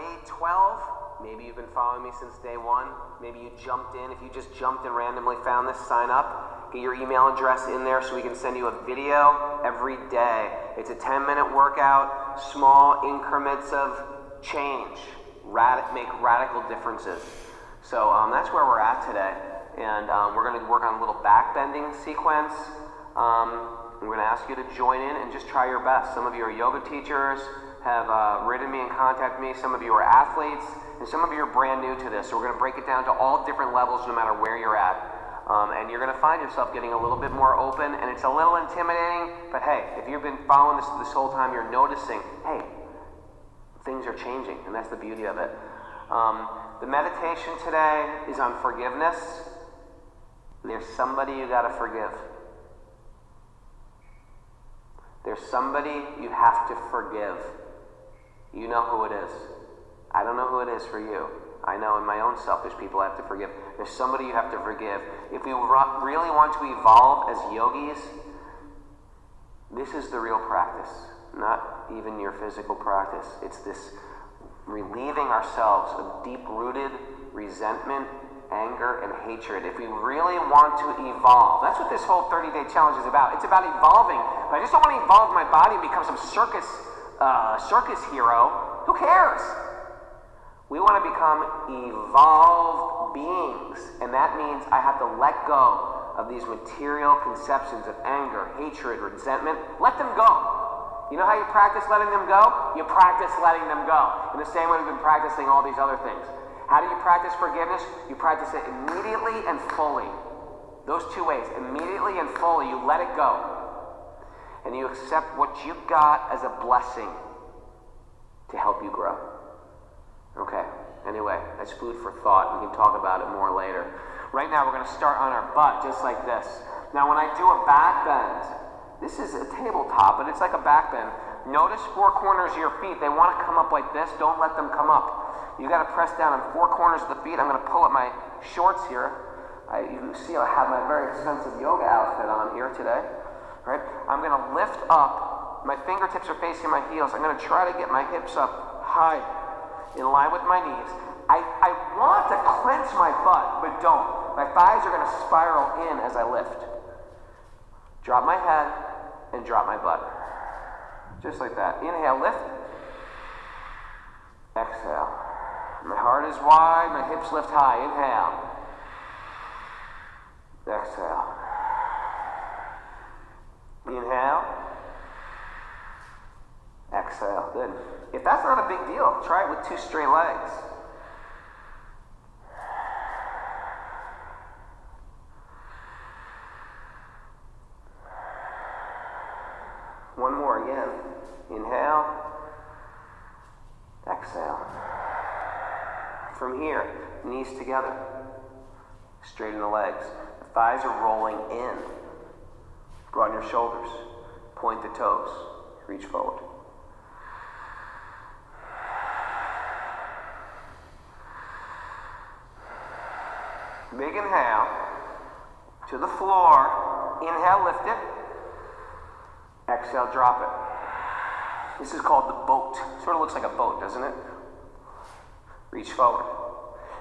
day 12. Maybe you've been following me since day 1. Maybe you jumped in. If you just jumped and randomly found this, sign up. Get your email address in there so we can send you a video every day. It's a 10-minute workout, small increments of change, make radical differences. So that's where we're at today. And we're going to work on a little back bending sequence. I'm going to ask you to join in and just try your best. Some of you are yoga teachers, have written me and contacted me. Some of you are athletes, and some of you are brand new to this. So we're going to break it down to all different levels no matter where you're at. And you're going to find yourself getting a little bit more open, and it's a little intimidating, but hey, if you've been following this whole time, you're noticing, hey, things are changing, and that's the beauty of it. The meditation today is on forgiveness. There's somebody you got to forgive. There's somebody you have to forgive. You know who it is. I don't know who it is for you. I know in my own self there's people I have to forgive. There's somebody you have to forgive. If we really want to evolve as yogis, this is the real practice, not even your physical practice. It's this relieving ourselves of deep-rooted resentment, anger, and hatred. If we really want to evolve, that's what this whole 30-day challenge is about. It's about evolving. But I just don't want to evolve my body and become some circus hero. Who cares? We want to become evolved beings, and that means I have to let go of these material conceptions of anger, hatred, resentment. Let them go. You know how you practice letting them go? You practice letting them go. In the same way we've been practicing all these other things. How do you practice forgiveness? You practice it immediately and fully. Those two ways, immediately and fully, you let it go. And you accept what you got as a blessing to help you grow. Okay, anyway, that's food for thought. We can talk about it more later. Right now, we're going to start on our butt, just like this. Now, when I do a back bend, this is a tabletop, but it's like a back bend. Notice 4 corners of your feet. They want to come up like this. Don't let them come up. You got to press down on 4 corners of the feet. I'm going to pull up my shorts here. You see I have my very expensive yoga outfit on here today. Right? I'm going to lift up. My fingertips are facing my heels. I'm going to try to get my hips up high, in line with my knees. I want to clench my butt, but don't. My thighs are going to spiral in as I lift. Drop my head and drop my butt. Just like that. Inhale, lift. Exhale. My heart is wide, my hips lift high. Inhale. Exhale. Inhale. Exhale. Good. If that's not a big deal, try it with 2 straight legs. One more again. Inhale. Exhale. From here, knees together. Straighten the legs. The thighs are rolling in. Broaden your shoulders. Point the toes. Reach forward. Big inhale. To the floor. Inhale, lift it. Exhale, drop it. This is called the boat. Sort of looks like a boat, doesn't it? Reach forward.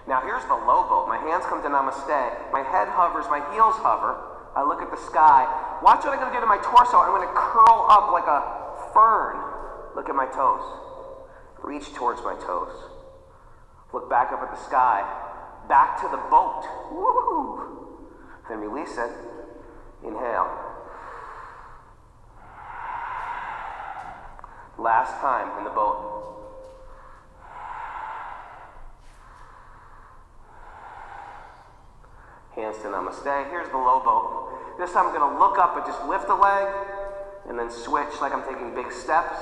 Now here's the low boat. My hands come to namaste. My head hovers, my heels hover. I look at the sky. Watch what I'm going to do to my torso. I'm going to curl up like a fern. Look at my toes. Reach towards my toes. Look back up at the sky. Back to the boat. Woo! Then release it. Inhale. Last time in the boat. Hands to namaste. Here's the low boat. This time I'm going to look up and just lift the leg and then switch like I'm taking big steps.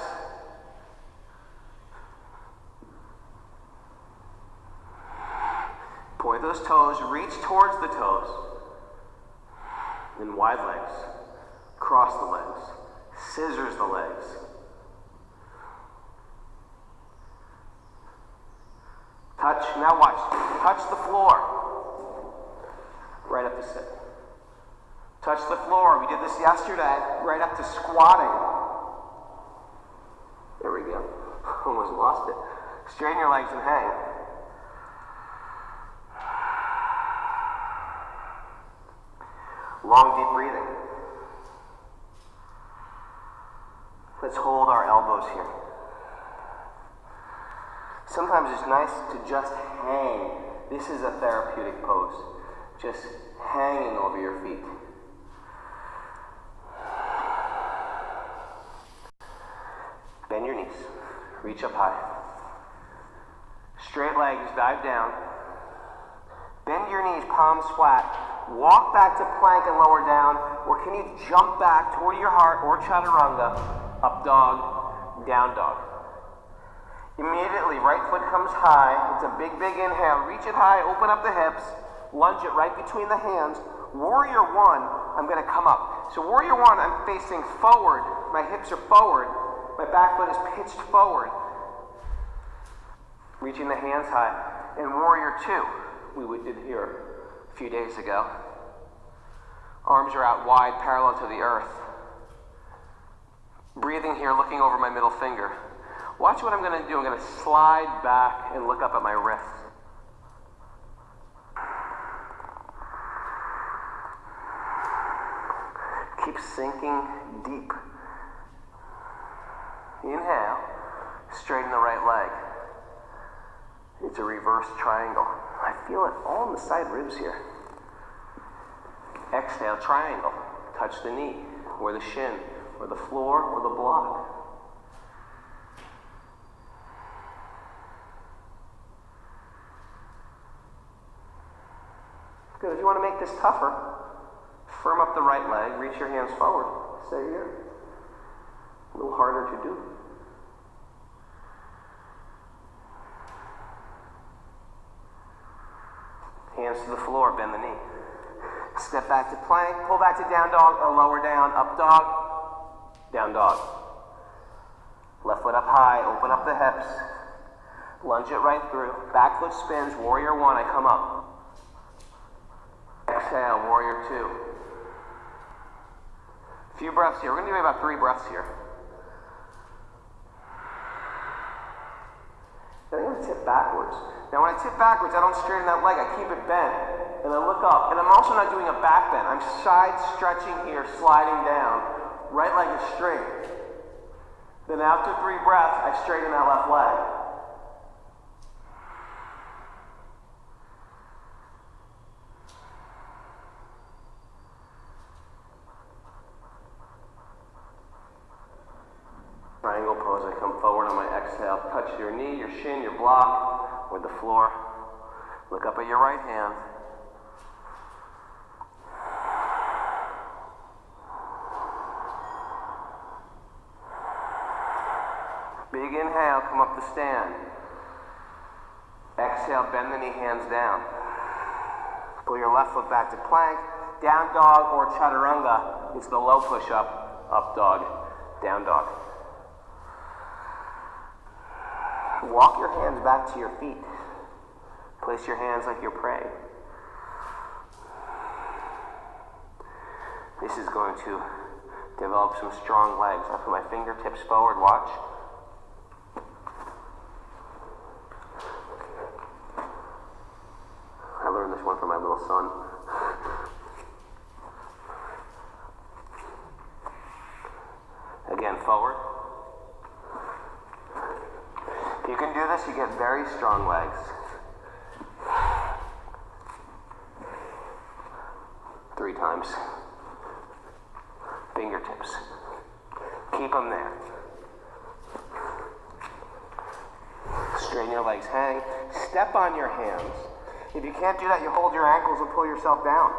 Point those toes, reach towards the toes. Then wide legs. Cross the legs. Scissors the legs. Touch, now watch. Touch the floor. Right up to sit. Touch the floor. We did this yesterday. Right up to squatting. There we go. Almost lost it. Straighten your legs and hang. Long, deep breathing. Let's hold our elbows here. Sometimes it's nice to just hang. This is a therapeutic pose. Just hanging over your feet. Bend your knees. Reach up high. Straight legs, dive down. Bend your knees, palms flat. Walk back to plank and lower down, or can you jump back toward your heart or chaturanga, up dog, down dog. Immediately, right foot comes high. It's a big, big inhale. Reach it high, open up the hips, lunge it right between the hands. Warrior one, I'm going to come up. So warrior one, I'm facing forward. My hips are forward. My back foot is pitched forward. Reaching the hands high. And warrior two, we did here a few days ago. Arms are out wide, parallel to the earth. Breathing here, looking over my middle finger. Watch what I'm going to do. I'm going to slide back and look up at my wrist. Keep sinking deep. Inhale, straighten the right leg. It's a reverse triangle. I feel it all in the side ribs here. Exhale, triangle. Touch the knee, or the shin, or the floor, or the block. Good. If you want to make this tougher, firm up the right leg, reach your hands forward. Stay here. A little harder to do. Hands to the floor, bend the knee. Step back to plank, pull back to down dog or lower down, up dog, down dog. Left foot up high, open up the hips. Lunge it right through. Back foot spins, warrior one, I come up. Exhale, warrior two. A few breaths here. We're going to do about 3 breaths here. Then I'm going to tip backwards. Now when I tip backwards, I don't straighten that leg. I keep it bent. And I look up. And I'm also not doing a back bend. I'm side stretching here, sliding down. Right leg is straight. Then after 3 breaths, I straighten that left leg. Triangle pose, I come forward on my exhale. Touch your knee, your shin, your block, or the floor. Look up at your right hand. Big inhale, come up to stand. Exhale, bend the knee, hands down. Pull your left foot back to plank. Down dog or chaturanga. It's the low push-up. Up dog, down dog. Walk your hands back to your feet. Place your hands like you're praying. This is going to develop some strong legs. I put my fingertips forward, watch. I learned this one from my little son. Again, forward. If you can do this, you get very strong legs. 3 times. Fingertips. Keep them there. Straighten your legs, hang. Step on your hands. If you can't do that, you hold your ankles and pull yourself down.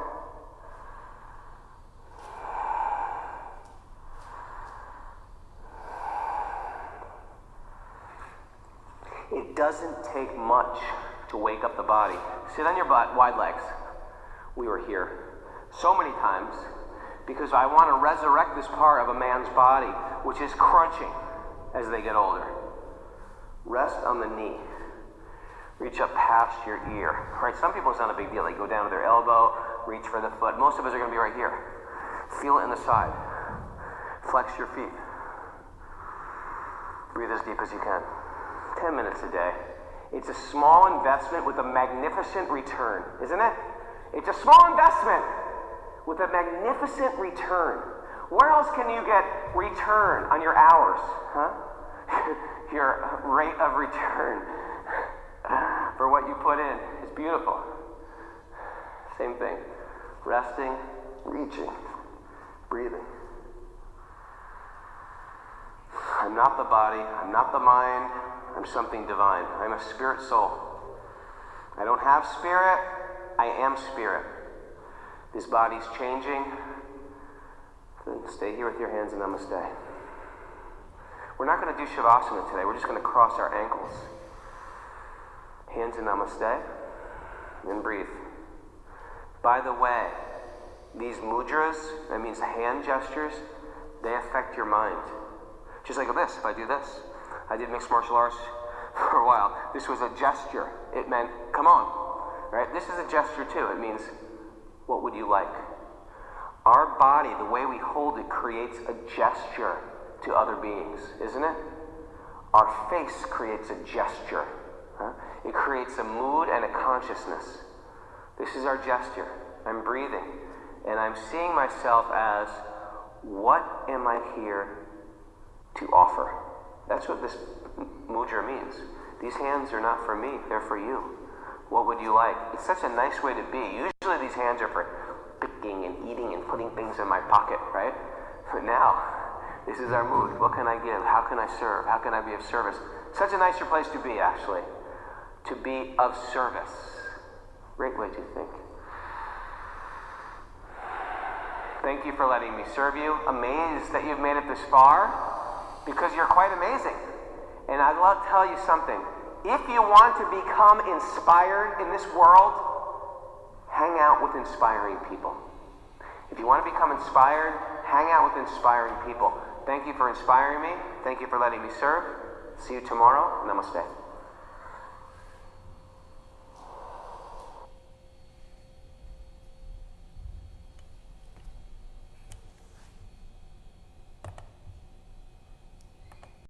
It doesn't take much to wake up the body. Sit on your butt, wide legs. We were here so many times because I want to resurrect this part of a man's body, which is crunching as they get older. Rest on the knee. Reach up past your ear. Right? Some people it's not a big deal. They go down to their elbow, reach for the foot. Most of us are going to be right here. Feel it in the side. Flex your feet. Breathe as deep as you can. 10 minutes a day. It's a small investment with a magnificent return, isn't it? It's a small investment with a magnificent return. Where else can you get return on your hours, huh? Your rate of return for what you put in is beautiful. Same thing. Resting, reaching, breathing. I'm not the body, I'm not the mind, I'm something divine. I'm a spirit soul. I don't have spirit, I am spirit. This body's changing. Then stay here with your hands in namaste. We're not going to do Shavasana today, we're just going to cross our ankles. Hands in namaste, and breathe. By the way, these mudras, that means hand gestures, they affect your mind. Just like this, if I do this. I did mixed martial arts for a while. This was a gesture. It meant, come on, right? This is a gesture too. It means, what would you like? Our body, the way we hold it, creates a gesture to other beings, isn't it? Our face creates a gesture. Huh? It creates a mood and a consciousness. This is our gesture. I'm breathing. And I'm seeing myself as, what am I here to offer? That's what this mudra means. These hands are not for me, they're for you. What would you like? It's such a nice way to be. Usually these hands are for picking and eating and putting things in my pocket, right? But now, this is our mood. What can I give? How can I serve? How can I be of service? Such a nicer place to be, actually. To be of service. Great way to think. Thank you for letting me serve you. Amazed that you've made it this far, because you're quite amazing. And I'd love to tell you something. If you want to become inspired in this world, hang out with inspiring people. If you want to become inspired, hang out with inspiring people. Thank you for inspiring me. Thank you for letting me serve. See you tomorrow. Namaste.